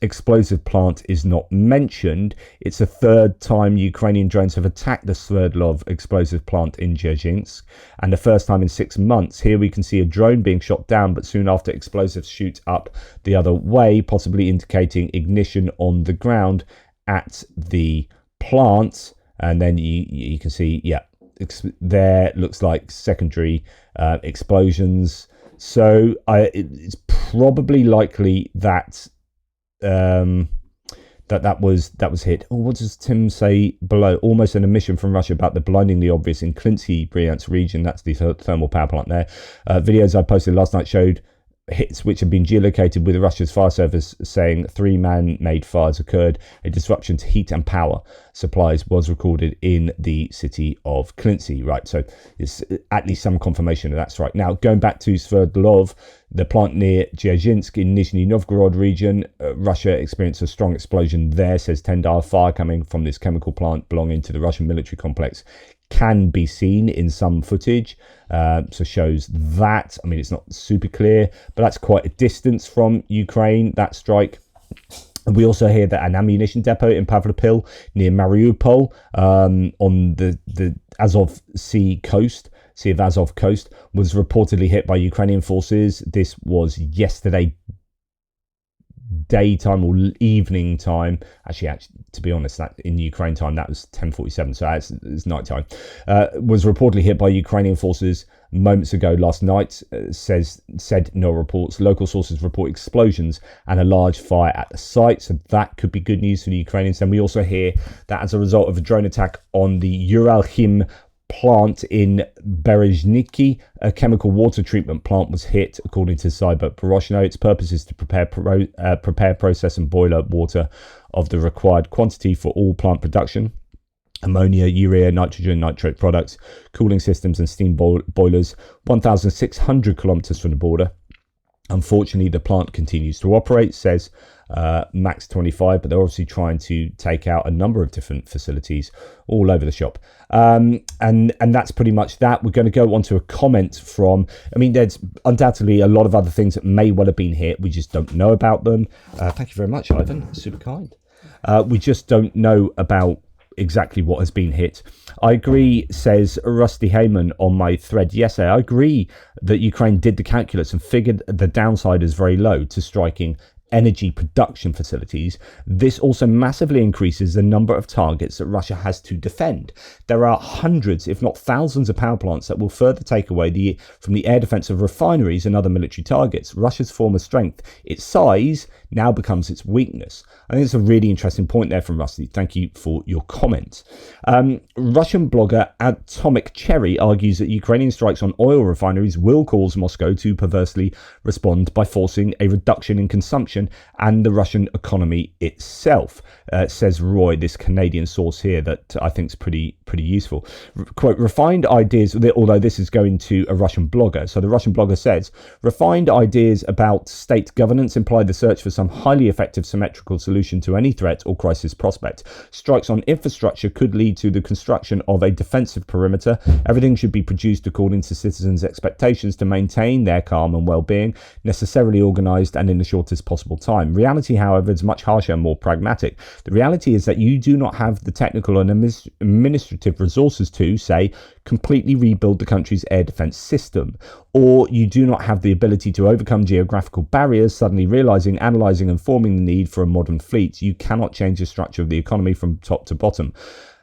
explosive plant is not mentioned. It's the 3rd time Ukrainian drones have attacked the Sverdlov explosive plant in Dzerzhinsk, and the first time in 6 months. Here we can see a drone being shot down, but soon after explosives shoot up the other way, possibly indicating ignition on the ground at the plant. And then you can see, there looks like secondary explosions. So it's probably likely that that was hit. Oh, what does Tim say below? Almost an admission from Russia about the blindingly obvious in Clincy, Bryansk region. That's the thermal power plant there. Videos I posted last night showed hits which have been geolocated, with Russia's fire service saying 3 man-made fires occurred. A disruption to heat and power supplies was recorded in the city of Clincy. Right, so it's at least some confirmation that that's right. Now, going back to Sverdlov, the plant near Dzerzhinsk in Nizhny Novgorod region, Russia experienced a strong explosion there, says Tendar. Fire coming from this chemical plant belonging to the Russian military complex can be seen in some footage, so shows that. I mean, it's not super clear, but that's quite a distance from Ukraine, that strike. We also hear that an ammunition depot in Pavlopil near Mariupol on the Azov Sea of Azov coast was reportedly hit by Ukrainian forces. This was yesterday daytime or evening time. Actually, to be honest, that in Ukraine time, that was 10:47, so it's nighttime. Was reportedly hit by Ukrainian forces moments ago last night, said no reports. Local sources report explosions and a large fire at the site, so that could be good news for the Ukrainians. And we also hear that as a result of a drone attack on the Uralchim plant in Berezhniki, a chemical water treatment plant was hit, according to Cyber Poroshno. Its purpose is to prepare, process and boil water of the required quantity for all plant production: ammonia, urea, nitrogen, nitrate products, cooling systems and steam boilers, 1,600 kilometers from the border. Unfortunately, the plant continues to operate, says Max 25, but they're obviously trying to take out a number of different facilities all over the shop. And that's pretty much that. We're going to go on to a comment from, I mean, there's undoubtedly a lot of other things that may well have been hit. We just don't know about them. Thank you very much, Ivan. Super kind. We just don't know about exactly what has been hit. I agree, says Rusty Heyman on my thread yesterday. I agree that Ukraine did the calculus and figured the downside is very low to striking energy production facilities. This also massively increases the number of targets that Russia has to defend. There are hundreds, if not thousands, of power plants that will further take away from the air defense of refineries and other military targets. Russia's former strength, its size, now becomes its weakness. I think it's a really interesting point there from Rusty. Thank you for your comment. Russian blogger Atomic Cherry argues that Ukrainian strikes on oil refineries will cause Moscow to perversely respond by forcing a reduction in consumption and the Russian economy itself, says Roy, this Canadian source here that I think is pretty useful. Quote, refined ideas, although this is going to a Russian blogger. So the Russian blogger says, refined ideas about state governance imply the search for some highly effective symmetrical solution to any threat or crisis prospect. Strikes on infrastructure could lead to the construction of a defensive perimeter. Everything should be produced according to citizens' expectations to maintain their calm and well-being, necessarily organised and in the shortest possible time. Reality, however, is much harsher and more pragmatic. The reality is that you do not have the technical and administrative resources to, say, completely rebuild the country's air defense system, or you do not have the ability to overcome geographical barriers, suddenly realizing, analyzing and forming the need for a modern fleet. You cannot change the structure of the economy from top to bottom.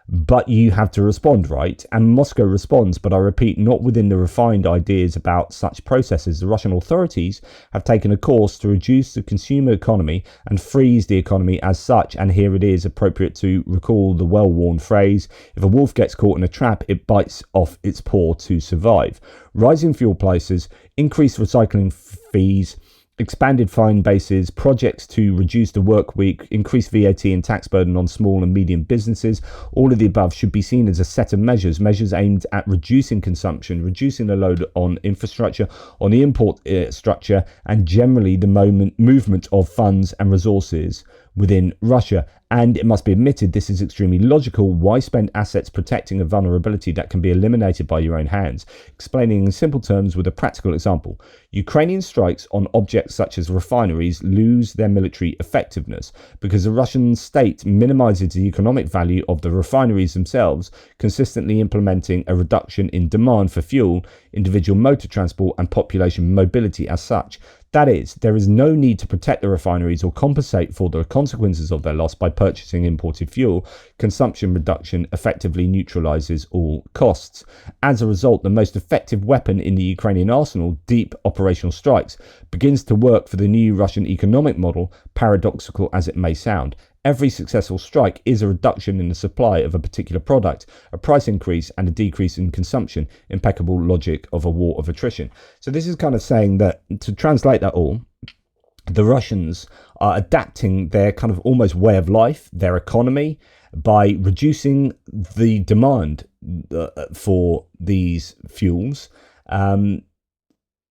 But you have to respond, right? And Moscow responds, but I repeat, not within the refined ideas about such processes. The Russian authorities have taken a course to reduce the consumer economy and freeze the economy as such. And here it is appropriate to recall the well-worn phrase, if a wolf gets caught in a trap, it bites off its paw to survive. Rising fuel prices, increased recycling fees, expanded fine bases, projects to reduce the work week, increase VAT and tax burden on small and medium businesses. All of the above should be seen as a set of measures aimed at reducing consumption, reducing the load on infrastructure, on the import structure, and generally the movement of funds and resources within Russia. And it must be admitted, this is extremely logical. Why spend assets protecting a vulnerability that can be eliminated by your own hands? Explaining in simple terms with a practical example. Ukrainian strikes on objects such as refineries lose their military effectiveness because the Russian state minimizes the economic value of the refineries themselves, consistently implementing a reduction in demand for fuel, individual motor transport and population mobility as such. That is, there is no need to protect the refineries or compensate for the consequences of their loss by purchasing imported fuel. Consumption reduction effectively neutralizes all costs. As a result, the most effective weapon in the Ukrainian arsenal, deep operational strikes, begins to work for the new Russian economic model, paradoxical as it may sound. Every successful strike is a reduction in the supply of a particular product, a price increase and a decrease in consumption. Impeccable logic of a war of attrition. So this is kind of saying that, to translate that all, the Russians are adapting their kind of almost way of life, their economy, by reducing the demand for these fuels.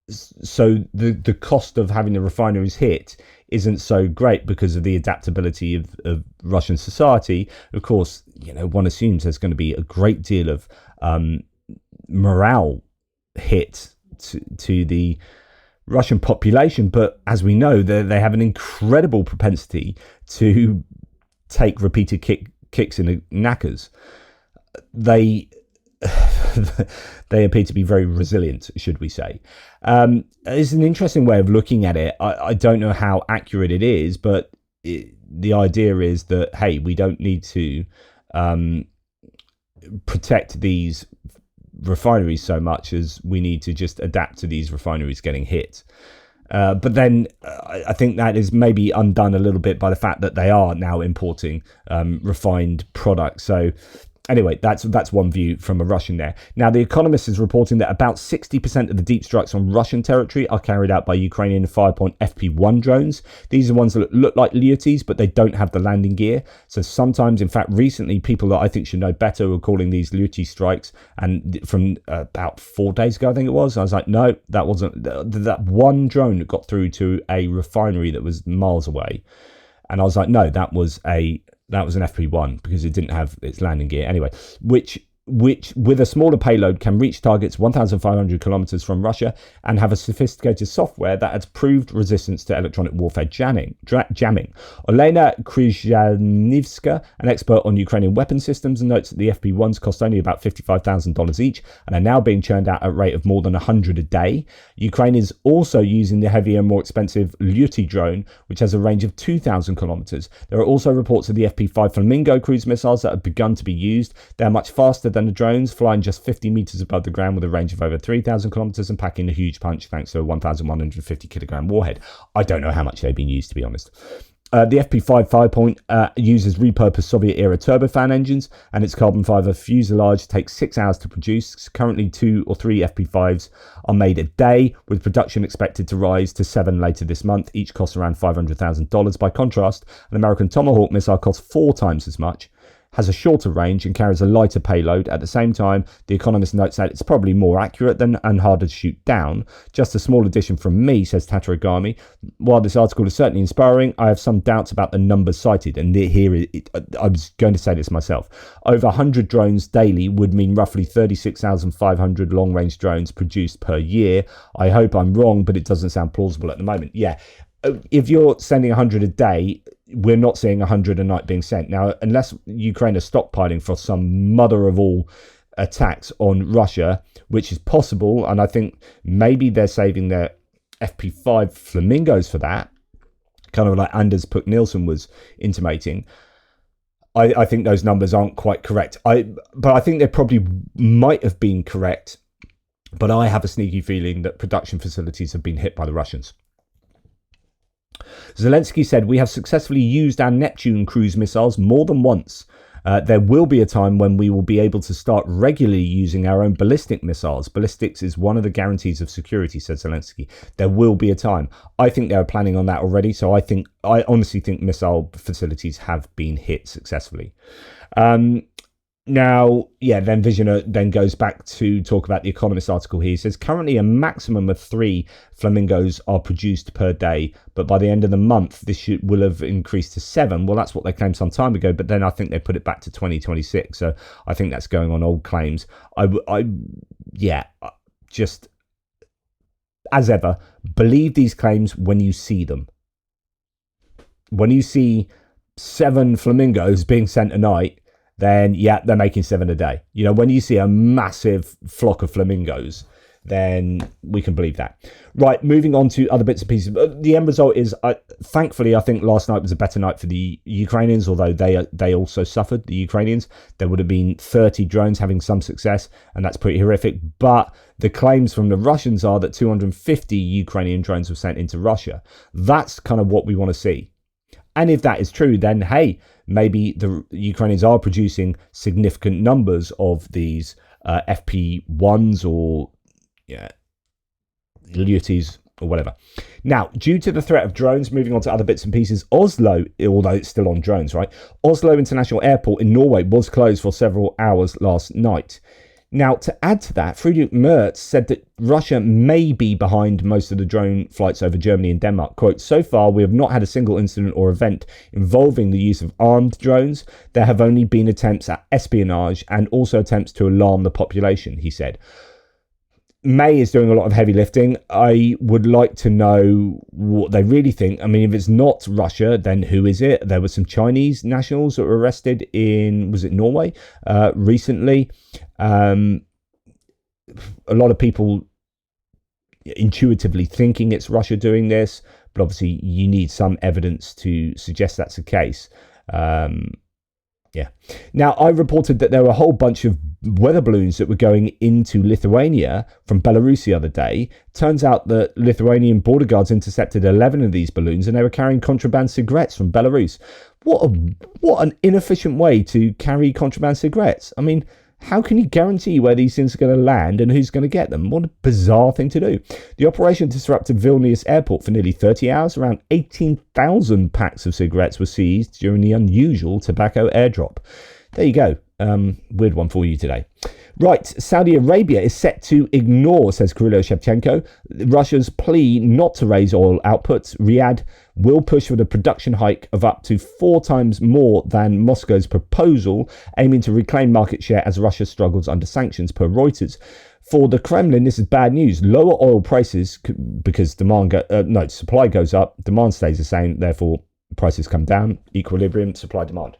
So the cost of having the refineries hit isn't so great because of the adaptability of Russian society. Of course, one assumes there's going to be a great deal of morale hit to the Russian population, but as we know, they have an incredible propensity to take repeated kicks in the knackers. They appear to be very resilient, should we say. It's an interesting way of looking at it. I don't know how accurate it is, but the idea is that, hey, we don't need to protect these refineries so much as we need to just adapt to these refineries getting hit. But then I think that is maybe undone a little bit by the fact that they are now importing refined products. So anyway, that's one view from a Russian there. Now, The Economist is reporting that about 60% of the deep strikes on Russian territory are carried out by Ukrainian Firepoint FP1 drones. These are ones that look like Casualties, but they don't have the landing gear. So sometimes, in fact, recently, people that I think should know better were calling these Casualty strikes. And from about 4 days ago, I think it was, I was like, no, that wasn't. That one drone that got through to a refinery that was miles away. And I was like, no, that was an FP1 because it didn't have its landing gear anyway, which with a smaller payload can reach targets 1,500 kilometers from Russia and have a sophisticated software that has proved resistance to electronic warfare jamming. Olena Kryzhanivska, an expert on Ukrainian weapon systems, notes that the FP1s cost only about $55,000 each and are now being churned out at a rate of more than 100 a day. Ukraine is also using the heavier, more expensive Casualty drone, which has a range of 2,000 kilometers. There are also reports of the FP5 Flamingo cruise missiles that have begun to be used. They are much faster than the drones, flying just 50 meters above the ground with a range of over 3,000 kilometers and packing a huge punch thanks to a 1,150 kilogram warhead. I don't know how much they've been used, to be honest. The FP5 Firepoint uses repurposed Soviet-era turbofan engines, and its carbon fiber fuselage takes 6 hours to produce. Currently, 2 or 3 FP5s are made a day, with production expected to rise to 7 later this month. Each costs around $500,000. By contrast, an American Tomahawk missile costs 4 times as much, has a shorter range and carries a lighter payload. At the same time, The Economist notes that it's probably more accurate and harder to shoot down. Just a small addition from me, says Tataragami. While this article is certainly inspiring, I have some doubts about the numbers cited. And I was going to say this myself. Over 100 drones daily would mean roughly 36,500 long-range drones produced per year. I hope I'm wrong, but it doesn't sound plausible at the moment. Yeah. If you're sending 100 a day, we're not seeing 100 a night being sent. Now, unless Ukraine are stockpiling for some mother of all attacks on Russia, which is possible, and I think maybe they're saving their FP5 Flamingos for that, kind of like Anders Puck Nielsen was intimating. I think those numbers aren't quite correct. But I think they probably might have been correct, but I have a sneaky feeling that production facilities have been hit by the Russians. Zelensky said, "We have successfully used our Neptune cruise missiles more than once. There will be a time when we will be able to start regularly using our own ballistic missiles. Ballistics is one of the guarantees of security," said Zelensky. There will be a time. I think they were planning on that already. So I honestly think missile facilities have been hit successfully. Now, then Visioner then goes back to talk about the Economist article here. He says, currently a maximum of 3 Flamingos are produced per day, but by the end of the month, this will have increased to 7. Well, that's what they claimed some time ago, but then I think they put it back to 2026. So I think that's going on old claims. Just as ever, believe these claims when you see them. When you see 7 Flamingos being sent a night, then they're making 7 a day. When you see a massive flock of flamingos, then we can believe that. Right, moving on to other bits and pieces. The end result is, thankfully, I think last night was a better night for the Ukrainians, although they also suffered, the Ukrainians. There would have been 30 drones having some success, and that's pretty horrific. But the claims from the Russians are that 250 Ukrainian drones were sent into Russia. That's kind of what we want to see. And if that is true, then, hey, maybe the Ukrainians are producing significant numbers of these FP1s or Casualties or whatever. Now, due to the threat of drones, moving on to other bits and pieces, Oslo, although it's still on drones, right? Oslo International Airport in Norway was closed for several hours last night. Now, to add to that, Friedrich Merz said that Russia may be behind most of the drone flights over Germany and Denmark. Quote, so far, we have not had a single incident or event involving the use of armed drones. There have only been attempts at espionage and also attempts to alarm the population, he said. May is doing a lot of heavy lifting. I would like to know what they really think. I mean, if it's not Russia, then who is it? There were some Chinese nationals that were arrested in, was it Norway, recently? A lot of people intuitively thinking it's Russia doing this, but obviously you need some evidence to suggest that's the case. Yeah. Now, I reported that there were a whole bunch of weather balloons that were going into Lithuania from Belarus the other day. Turns out that Lithuanian border guards intercepted 11 of these balloons and they were carrying contraband cigarettes from Belarus. What an inefficient way to carry contraband cigarettes. I mean, how can you guarantee where these things are going to land and who's going to get them? What a bizarre thing to do. The operation disrupted Vilnius airport for nearly 30 hours. Around 18,000 packs of cigarettes were seized during the unusual tobacco airdrop. There you go. Weird one for you today. Right, Saudi Arabia is set to ignore, says Kirilo Shevchenko, Russia's plea not to raise oil outputs. Riyadh will push for the production hike of up to 4 times more than Moscow's proposal, aiming to reclaim market share as Russia struggles under sanctions, per Reuters. For the Kremlin, this is bad news. Lower oil prices, because supply goes up, demand stays the same, therefore prices come down, equilibrium, supply-demand.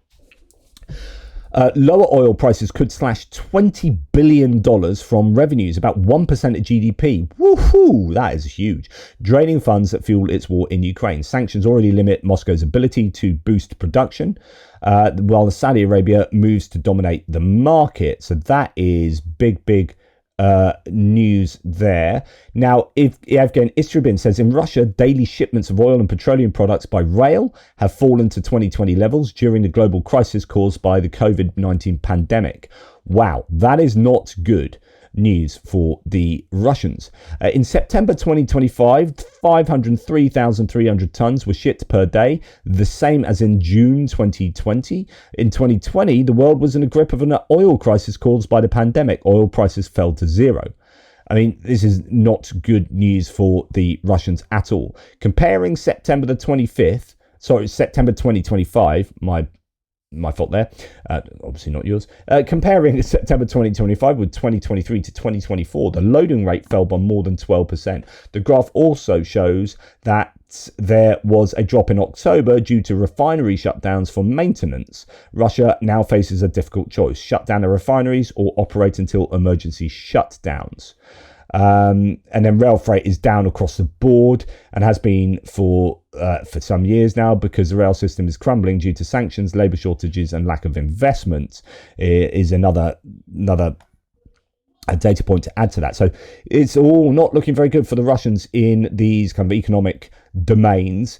Lower oil prices could slash $20 billion from revenues, about 1% of GDP. Woohoo! That is huge. Draining funds that fuel its war in Ukraine. Sanctions already limit Moscow's ability to boost production, while Saudi Arabia moves to dominate the market. So that is big news there. Now, if Evgen Istrubin says in Russia, daily shipments of oil and petroleum products by rail have fallen to 2020 levels during the global crisis caused by the COVID-19 pandemic. Wow, that is not good news for the Russians. In September 2025, 503,300 tons were shipped per day, the same as in June 2020. In 2020, the world was in the grip of an oil crisis caused by the pandemic. Oil prices fell to zero. I mean, this is not good news for the Russians at all. Comparing September 2025, my fault there, obviously not yours. Comparing September 2025 with 2023 to 2024, the loading rate fell by more than 12%. The graph also shows that there was a drop in October due to refinery shutdowns for maintenance. Russia now faces a difficult choice: shut down the refineries or operate until emergency shutdowns. And then rail freight is down across the board and has been for some years now, because the rail system is crumbling due to sanctions, labour shortages and lack of investment. Is another data point to add to that. So it's all not looking very good for the Russians in these kind of economic domains,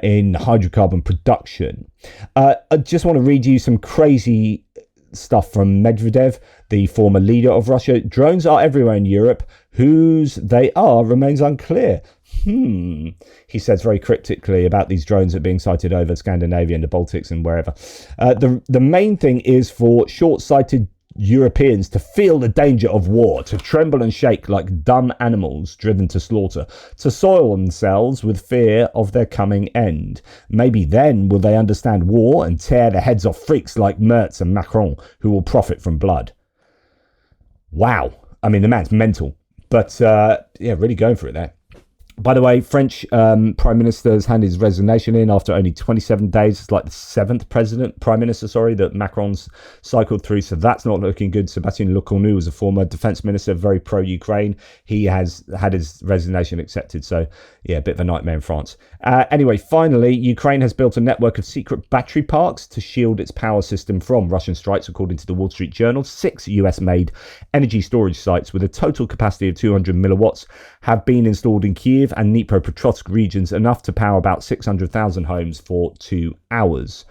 in hydrocarbon production. I just want to read you some crazy stuff from Medvedev, the former leader of Russia. Drones are everywhere in Europe. Whose they are remains unclear. He says very cryptically about these drones that are being sighted over Scandinavia and the Baltics and wherever. The main thing is for short-sighted Europeans to feel the danger of war, to tremble and shake like dumb animals driven to slaughter, to soil themselves with fear of their coming end. Maybe then will they understand war and tear the heads off freaks like Merz and Macron, who will profit from blood. Wow. I mean, the man's mental. But, really going for it there. By the way, French Prime Minister has handed his resignation in after only 27 days. It's like the 7th Prime Minister, that Macron's cycled through. So that's not looking good. Sébastien Lecornu was a former defense minister, very pro-Ukraine. He has had his resignation accepted. So, yeah, a bit of a nightmare in France. Anyway, finally, Ukraine has built a network of secret battery parks to shield its power system from Russian strikes, according to the Wall Street Journal. 6 US-made energy storage sites with a total capacity of 200 milliwatts have been installed in Kyiv and Dnipropetrovsk regions, enough to power about 600,000 homes for 2 hours.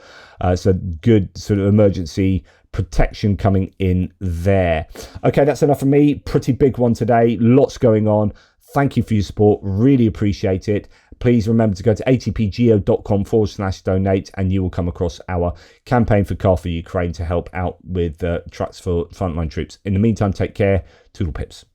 So good sort of emergency protection coming in there. Okay, that's enough from me. Pretty big one today. Lots going on. Thank you for your support. Really appreciate it. Please remember to go to atpgeo.com/donate and you will come across our campaign for Car for Ukraine to help out with trucks for frontline troops. In the meantime, take care. Toodle pips.